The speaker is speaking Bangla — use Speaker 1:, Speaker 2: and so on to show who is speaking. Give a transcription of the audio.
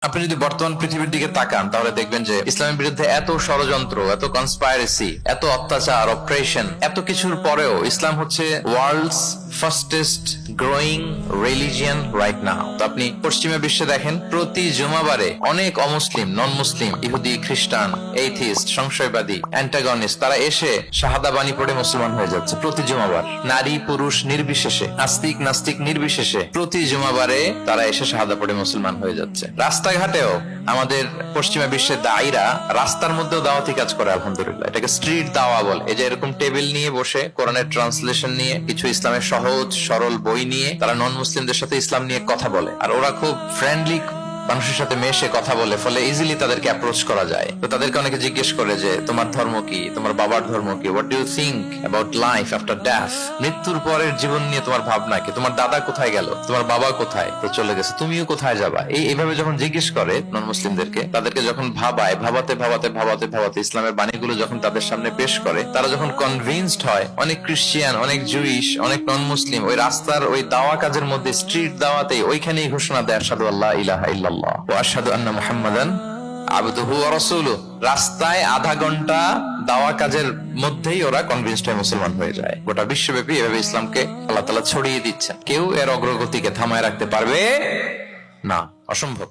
Speaker 1: আপনি যদি বর্তমান পৃথিবীর দিকে তাকান তাহলে দেখবেন যে ইসলামের বিরুদ্ধে এত ষড়যন্ত্র, এত কনস্পাইরেসি, এত অত্যাচার, অপারেশন, এত কিছুর পরেও ইসলাম হচ্ছে world's fastest growing religion right now. তো আপনি পশ্চিমা বিশ্বে দেখেন প্রতি জুমাবারে অনেক অমুসলিম, নন মুসলিম, ইহুদি, খ্রিস্টান, এইথিস্ট, সংশয়বাদী, অ্যান্টাগনিস্ট তারা এসে শাহাদা বাণী পড়ে মুসলমান হয়ে যাচ্ছে প্রতি জুমাবার। নারী পুরুষ নির্বিশেষে, আস্তিক নাস্তিক নির্বিশেষে প্রতি জুমাবারে তারা এসে শাহাদা পড়ে মুসলমান হয়ে যাচ্ছে। রাস্তাঘাটেও আমাদের পশ্চিমা বিশ্বের দায়ীরা রাস্তার মধ্যেও দাওয়াতি কাজ করে, আলহামদুলিল্লাহ। এটাকে স্ট্রিট দাওয়া বলে। এই যে এরকম টেবিল নিয়ে বসে কোরআনের ট্রান্সলেশন নিয়ে, কিছু ইসলামের সহজ সরল বই নিয়ে তারা নন মুসলিমদের সাথে ইসলাম নিয়ে কথা বলে, আর ওরা খুব ফ্রেন্ডলি মানুষের সাথে মেশে কথা বলে, ফলে ইজিলি তাদেরকে অ্যাপ্রোচ করা যায়। তো তাদেরকে অনেকে জিজ্ঞেস করে যে তোমার ধর্ম কি, তোমার বাবার ধর্ম কি, what do you think about life after death, মৃত্যুর পরের জীবন নিয়ে তোমার ভাবনা কি, তোমার দাদা কোথায় গেল, তোমার বাবা কোথায়, তো চলে গেছে, তুমিও কোথায় যাবা। এইভাবে যখন জিজ্ঞেস করে নন মুসলিমদেরকে, তাদেরকে যখন ভাবায়, ভাবাতে ভাবাতে ভাবাতে ভাবাতে ইসলামের বাণীগুলো যখন তাদের সামনে পেশ করে, তারা যখন কনভিন্সড হয়, অনেক ক্রিশ্চিয়ান, অনেক জুইশ, অনেক নন মুসলিম ওই রাস্তার ওই দাওয়া কাজের মধ্যে, স্ট্রিট দাওয়াতেই ওইখানেই ঘোষণা দেয় আশহাদু আল্লা ইলাহা ইল্লাল্লাহ ওয়া আশহাদু আন্না মুহাম্মাদান আবদুহু ওয়া রাসূলুহু। রাস্তায় আধা ঘন্টা দাওয়া কাজের মধ্যেই ওরা কনভিন্সড হয়ে মুসলমান হয়ে যায়। গোটা বিশ্বব্যাপী এভাবে ইসলামকে আল্লাহ তাআলা ছড়িয়ে দিচ্ছেন। কেউ এর অগ্রগতিকে থামায় রাখতে পারবে না, অসম্ভব।